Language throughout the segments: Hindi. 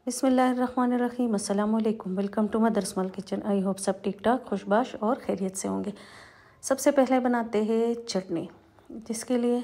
बिस्मिल्लाहिर्रहमानिर्रहीम। अस्सलाम वालेकुम। Welcome to mother small kitchen. I hope सब ठीक ठाक, खुशबाश और खैरियत से होंगे। सबसे पहले बनाते हैं चटनी, जिसके लिए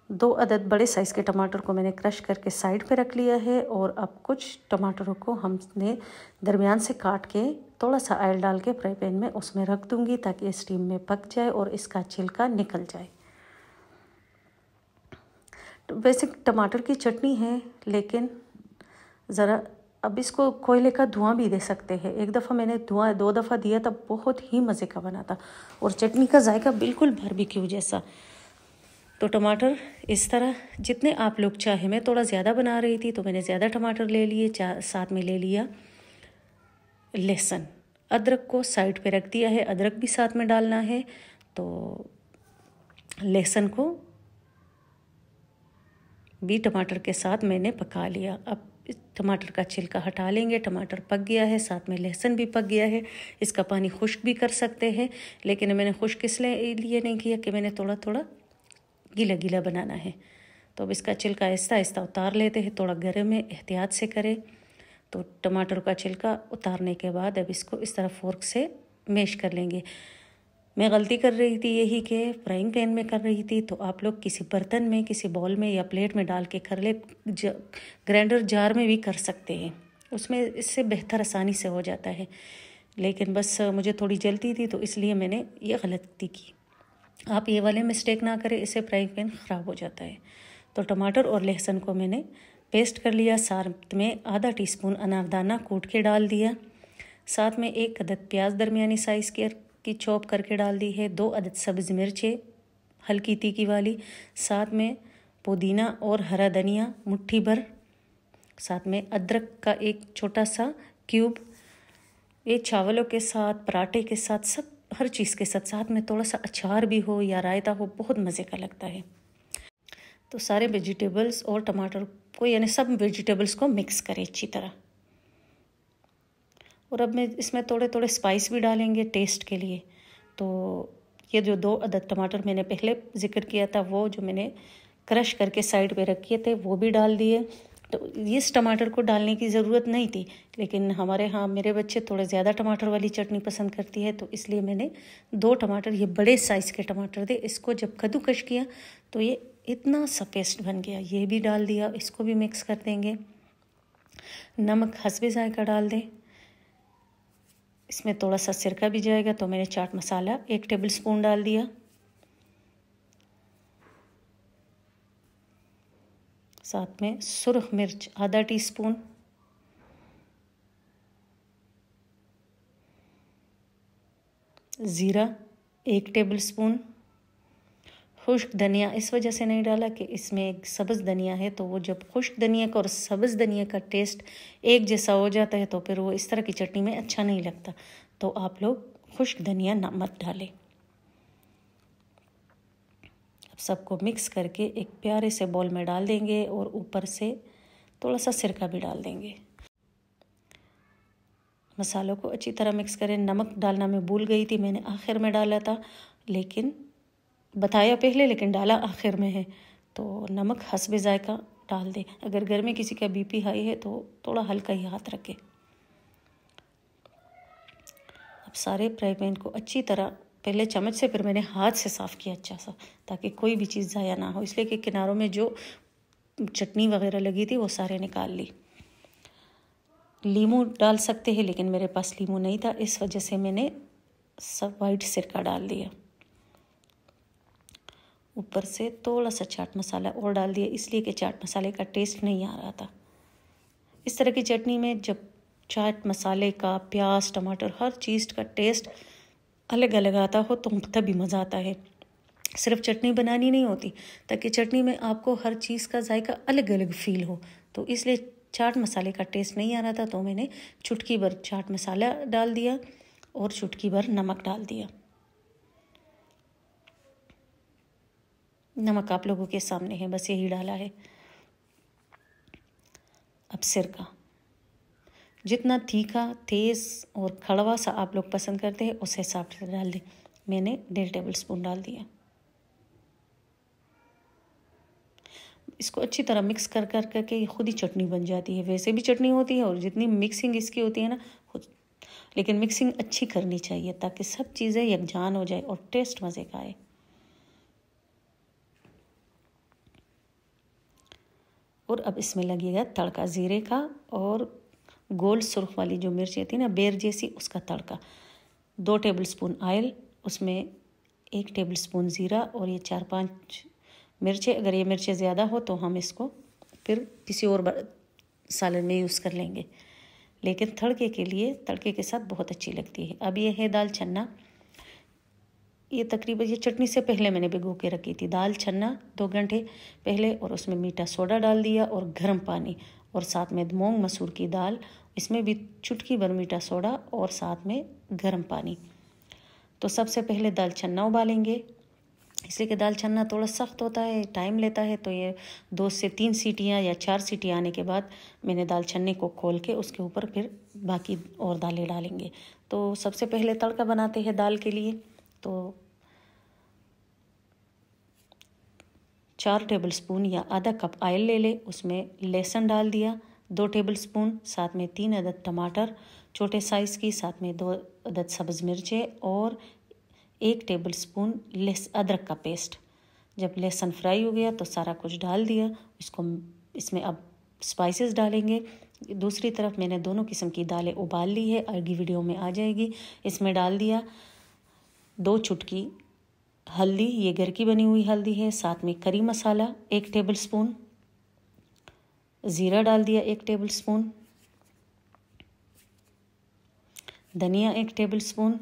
2 अदद बड़े साइज़ के टमाटर को मैंने क्रश करके साइड पे रख लिया है। और अब कुछ टमाटरों को हमने दरमियान से काट के थोड़ा सा ऑयल डाल के फ्राई पैन में उसमें रख दूँगी, ताकि स्टीम में पक जाए और इसका छिलका निकल जाए। वैसे टमाटर की चटनी है, लेकिन ज़रा अब इसको कोयले का धुआं भी दे सकते हैं। एक दफ़ा मैंने धुआं 2 दफ़ा दिया, तब बहुत ही मज़े का बना था और चटनी का जायका बिल्कुल बारबेक्यू जैसा। तो टमाटर इस तरह जितने आप लोग चाहे, मैं थोड़ा ज़्यादा बना रही थी तो मैंने ज़्यादा टमाटर ले लिए। साथ में ले लिया लहसुन, अदरक को साइड पे रख दिया है, अदरक भी साथ में डालना है। तो लहसुन को भी टमाटर के साथ मैंने पका लिया। अब टमाटर का छिलका हटा लेंगे। टमाटर पक गया है, साथ में लहसुन भी पक गया है। इसका पानी खुश्क भी कर सकते हैं, लेकिन मैंने खुश्क इसलिए नहीं किया कि मैंने थोड़ा थोड़ा गीला गीला बनाना है। तो अब इसका छिलका आहिस्ता आहिस्ता उतार लेते हैं। थोड़ा गर्म है, एहतियात से करें। तो टमाटर का छिलका उतारने के बाद अब इसको इस तरह फोर्क से मैश कर लेंगे। मैं गलती कर रही थी यही कि फ्राइंग पैन में कर रही थी, तो आप लोग किसी बर्तन में, किसी बाउल में या प्लेट में डाल के कर ले। ग्राइंडर जार में भी कर सकते हैं, उसमें इससे बेहतर आसानी से हो जाता है। लेकिन बस मुझे थोड़ी जल्दी थी, तो इसलिए मैंने ये गलती की। आप ये वाले मिस्टेक ना करें, इससे फ्राइंग पैन ख़राब हो जाता है। तो टमाटर और लहसुन को मैंने पेस्ट कर लिया। साथ में आधा टीस्पून अनारदाना कूट के डाल दिया। साथ में 1 अदद प्याज दरमियानी साइज़ की चॉप करके डाल दी है। 2 अदद सब्ज़ मिर्चें हल्की तीखी वाली। साथ में पुदीना और हरा धनिया मुट्ठी भर। साथ में अदरक का एक छोटा सा क्यूब। ये चावलों के साथ, पराठे के साथ, सब हर चीज़ के साथ, साथ में थोड़ा सा अचार भी हो या रायता हो, बहुत मज़े का लगता है। तो सारे वेजिटेबल्स और टमाटर को, यानी सब वेजिटेबल्स को मिक्स करें अच्छी तरह। और अब मैं इसमें थोड़े थोड़े स्पाइस भी डालेंगे टेस्ट के लिए। तो ये जो 2 अदद टमाटर मैंने पहले ज़िक्र किया था, वो जो मैंने क्रश करके साइड पे रखे थे, वो भी डाल दिए। तो इस टमाटर को डालने की ज़रूरत नहीं थी, लेकिन हमारे यहाँ मेरे बच्चे थोड़े ज़्यादा टमाटर वाली चटनी पसंद करती है, तो इसलिए मैंने 2 टमाटर, ये बड़े साइज़ के टमाटर थे, इसको जब कद्दूकश किया तो ये इतना सा पेस्ट बन गया। ये भी डाल दिया, इसको भी मिक्स कर देंगे। नमक हस्बे जायका डाल दें। इसमें थोड़ा सा सिरका भी जाएगा, तो मैंने चाट मसाला 1 टेबल स्पून डाल दिया। साथ में सुरख मिर्च आधा टीस्पून। ज़ीरा 1 टेबल स्पून। खुश्क धनिया इस वजह से नहीं डाला कि इसमें एक सब्ज़ धनिया है, तो वो जब खुश्क धनिया का और सब्ज़ धनिया का टेस्ट एक जैसा हो जाता है, तो फिर वो इस तरह की चटनी में अच्छा नहीं लगता। तो आप लोग खुश्क धनिया ना मत डालें। अब सबको मिक्स करके एक प्यारे से बॉल में डाल देंगे और ऊपर से थोड़ा सा सिरका भी डाल देंगे। मसालों को अच्छी तरह मिक्स करें। नमक डालना मैं भूल गई थी, मैंने आखिर में डाला था, लेकिन बताया पहले लेकिन डाला आखिर में है। तो नमक हस्बे जायका डाल दें। अगर घर में किसी का बीपी हाई है तो थोड़ा हल्का ही हाथ रखें। अब सारे फ्राई पैन को अच्छी तरह, पहले चम्मच से, फिर मैंने हाथ से साफ़ किया अच्छा सा, ताकि कोई भी चीज़ ज़ाया ना हो, इसलिए कि किनारों में जो चटनी वगैरह लगी थी वो सारे निकाल ली। लीमू डाल सकते हैं, लेकिन मेरे पास लीमू नहीं था, इस वजह से मैंने सब वाइट सिरका डाल दिया। ऊपर से थोड़ा सा चाट मसाला और डाल दिया, इसलिए कि चाट मसाले का टेस्ट नहीं आ रहा था। इस तरह की चटनी में जब चाट मसाले का, प्याज, टमाटर, हर चीज़ का टेस्ट अलग अलग आता हो, तो तभी मज़ा आता है। सिर्फ चटनी बनानी नहीं होती, ताकि चटनी में आपको हर चीज़ का जायका अलग अलग फील हो। तो इसलिए चाट मसाले का टेस्ट नहीं आ रहा था, तो मैंने चुटकी भर चाट मसाला डाल दिया और चुटकी भर नमक डाल दिया। नमक आप लोगों के सामने है, बस यही डाला है। अब सिरका जितना तीखा, तेज़ और कड़वा सा आप लोग पसंद करते हैं, उस हिसाब से डाल दें। मैंने 1.5 टेबल स्पून डाल दिया। इसको अच्छी तरह मिक्स कर कर करके ये खुद ही चटनी बन जाती है। वैसे भी चटनी होती है और जितनी मिक्सिंग इसकी होती है ना खुद, लेकिन मिक्सिंग अच्छी करनी चाहिए ताकि सब चीज़ें यकजान हो जाए और टेस्ट मज़े का आए। और अब इसमें लगेगा तड़का ज़ीरे का और गोल सुर्ख वाली जो मिर्च होती है ना बेर जैसी, उसका तड़का। 2 टेबलस्पून ऑयल, उसमें 1 टेबलस्पून ज़ीरा और ये 4-5 मिर्चें। अगर ये मिर्चें ज़्यादा हो तो हम इसको फिर किसी और सालन में यूज़ कर लेंगे, लेकिन तड़के के लिए तड़के के साथ बहुत अच्छी लगती है। अब ये है दाल छन्ना। ये तकरीबन ये चटनी से पहले मैंने भिगो के रखी थी दाल छन्ना 2 घंटे पहले, और उसमें मीठा सोडा डाल दिया और गर्म पानी और साथ में मूंग मसूर की दाल, इसमें भी चुटकी भर मीठा सोडा और साथ में गर्म पानी। तो सबसे पहले दाल छन्ना उबालेंगे, इसलिए कि दाल छन्ना थोड़ा सख्त होता है, टाइम लेता है। तो ये 2 से 3 सीटियाँ या 4 सीटियाँ आने के बाद मैंने दाल छन्ने को खोल के उसके ऊपर फिर बाकी और दालें डालेंगे। तो सबसे पहले तड़का बनाते हैं दाल के लिए। तो 4 टेबलस्पून या आधा कप ऑयल ले ले, उसमें लहसुन डाल दिया 2 टेबलस्पून, साथ में 3 अदद टमाटर छोटे साइज़ की, साथ में 2 अदद सब्ज़ मिर्चें और 1 टेबलस्पून अदरक का पेस्ट। जब लहसुन फ्राई हो गया तो सारा कुछ डाल दिया इसको। इसमें अब स्पाइसेस डालेंगे। दूसरी तरफ मैंने दोनों किस्म की दालें उबाल ली है, आगे वीडियो में आ जाएगी। इसमें डाल दिया 2 चुटकी हल्दी, ये घर की बनी हुई हल्दी है, साथ में करी मसाला 1 टेबलस्पून, ज़ीरा डाल दिया 1 टेबलस्पून, धनिया 1 टेबलस्पून,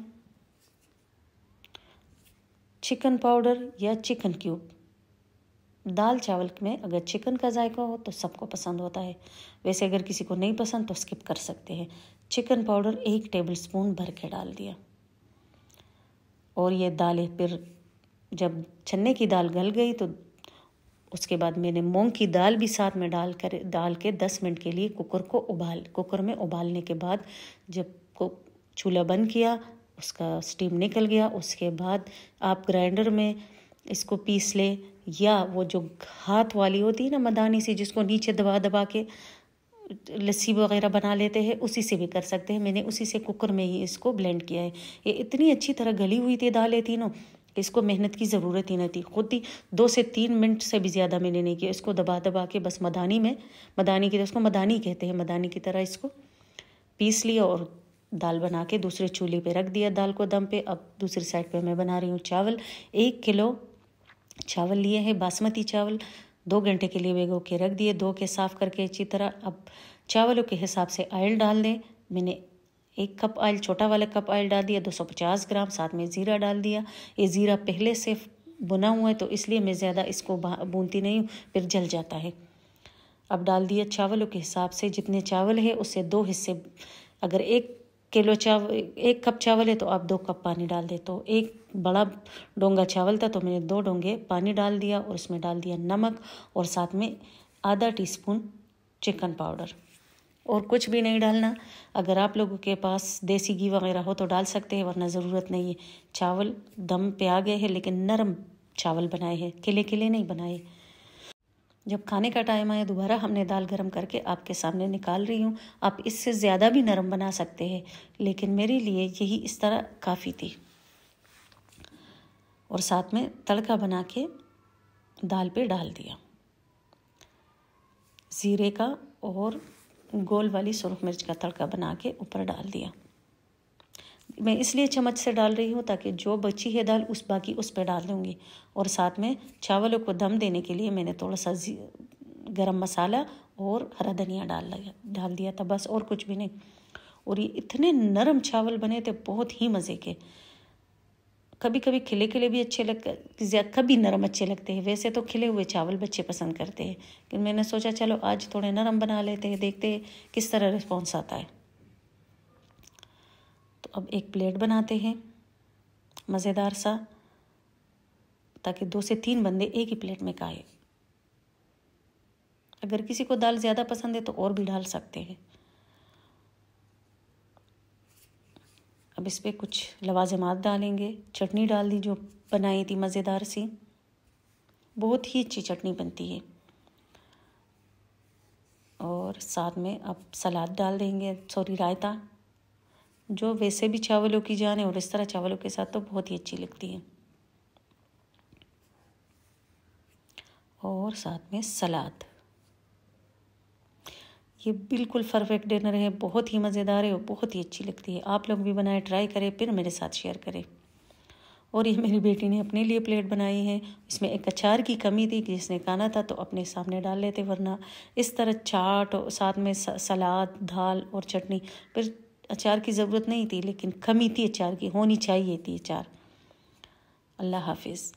चिकन पाउडर या चिकन क्यूब। दाल चावल में अगर चिकन का जायका हो तो सबको पसंद होता है, वैसे अगर किसी को नहीं पसंद तो स्किप कर सकते हैं। चिकन पाउडर 1 टेबलस्पून भर के डाल दिया। और ये दालें फिर जब छन्ने की दाल गल गई तो उसके बाद मैंने मूंग की दाल भी साथ में डाल के 10 मिनट के लिए कुकर में उबालने के बाद जब चूल्हा बंद किया, उसका स्टीम निकल गया, उसके बाद आप ग्राइंडर में इसको पीस ले, या वो जो हाथ वाली होती है ना मदानी सी, जिसको नीचे दबा दबा के लस्सी वगैरह बना लेते हैं, उसी से भी कर सकते हैं। मैंने उसी से कुकर में ही इसको ब्लेंड किया है। ये इतनी अच्छी तरह गली हुई थी दालें तीनों, इसको मेहनत की ज़रूरत ही नहीं थी। खुद ही 2 से 3 मिनट से भी ज़्यादा मैंने नहीं किया। इसको दबा दबा के बस मदानी की, उसको मदानी कहते हैं, मदानी की तरह इसको पीस लिया और दाल बना के दूसरे चूल्हे पे रख दिया दाल को दम पे। अब दूसरी साइड पे मैं बना रही हूँ चावल। 1 किलो चावल लिए हैं, बासमती चावल, 2 घंटे के लिए भिगो के रख दिए, धो के साफ़ करके अच्छी तरह। अब चावलों के हिसाब से ऑयल डाल दें। मैंने 1 कप ऑयल, छोटा वाला कप ऑयल डाल दिया, 250 ग्राम, साथ में ज़ीरा डाल दिया। ये ज़ीरा पहले से भुना हुआ है तो इसलिए मैं ज़्यादा इसको भूनती नहीं हूँ, फिर जल जाता है। अब डाल दिया चावलों के हिसाब से, जितने चावल है उससे 2 हिस्से। अगर 1 कप चावल है तो आप 2 कप पानी डाल दे। तो 1 बड़ा डोंगा चावल था तो मैंने 2 डोंगे पानी डाल दिया और उसमें डाल दिया नमक और साथ में आधा टीस्पून चिकन पाउडर। और कुछ भी नहीं डालना। अगर आप लोगों के पास देसी घी वगैरह हो तो डाल सकते हैं, वरना ज़रूरत नहीं है। चावल दम पे आ गए हैं, लेकिन नरम चावल बनाए हैं, खिले खिले नहीं बनाए। जब खाने का टाइम आया दोबारा हमने दाल गरम करके आपके सामने निकाल रही हूँ। आप इससे ज़्यादा भी नरम बना सकते हैं, लेकिन मेरे लिए यही इस तरह काफ़ी थी। और साथ में तड़का बना के दाल पे डाल दिया, ज़ीरे का और गोल वाली सुरख मिर्च का तड़का बना के ऊपर डाल दिया। मैं इसलिए चम्मच से डाल रही हूँ ताकि जो बची है दाल बाकी उस पर डाल दूँगी। और साथ में चावलों को दम देने के लिए मैंने थोड़ा सा गरम मसाला और हरा धनिया डाल दिया था, बस, और कुछ भी नहीं। और ये इतने नरम चावल बने थे, बहुत ही मज़े के। कभी कभी खिले खिले भी अच्छे लगते, कभी नरम अच्छे लगते हैं। वैसे तो खिले हुए चावल बच्चे पसंद करते हैं, लेकिन मैंने सोचा चलो आज थोड़े नरम बना लेते हैं, देखते हैं किस तरह रिस्पॉन्स आता है। तो अब एक प्लेट बनाते हैं मज़ेदार सा, ताकि 2 से 3 बंदे एक ही प्लेट में खाएं। अगर किसी को दाल ज़्यादा पसंद है तो और भी डाल सकते हैं। अब इस पर कुछ लवाजमात डालेंगे। चटनी डाल दी जो बनाई थी मज़ेदार सी, बहुत ही अच्छी चटनी बनती है। और साथ में अब सलाद डाल देंगे, सॉरी रायता, जो वैसे भी चावलों की जान है और इस तरह चावलों के साथ तो बहुत ही अच्छी लगती है। और साथ में सलाद। ये बिल्कुल परफेक्ट डिनर है, बहुत ही मज़ेदार है और बहुत ही अच्छी लगती है। आप लोग भी बनाएं, ट्राई करें, फिर मेरे साथ शेयर करें। और ये मेरी बेटी ने अपने लिए प्लेट बनाई है। इसमें एक अचार की कमी थी कि जिसने खाना था तो अपने सामने डाल लेते, वरना इस तरह चाट और साथ में सलाद, दाल और चटनी, फिर अचार की ज़रूरत नहीं थी, लेकिन कमी थी अचार की, होनी चाहिए थी अचार। अल्लाह हाफिज़।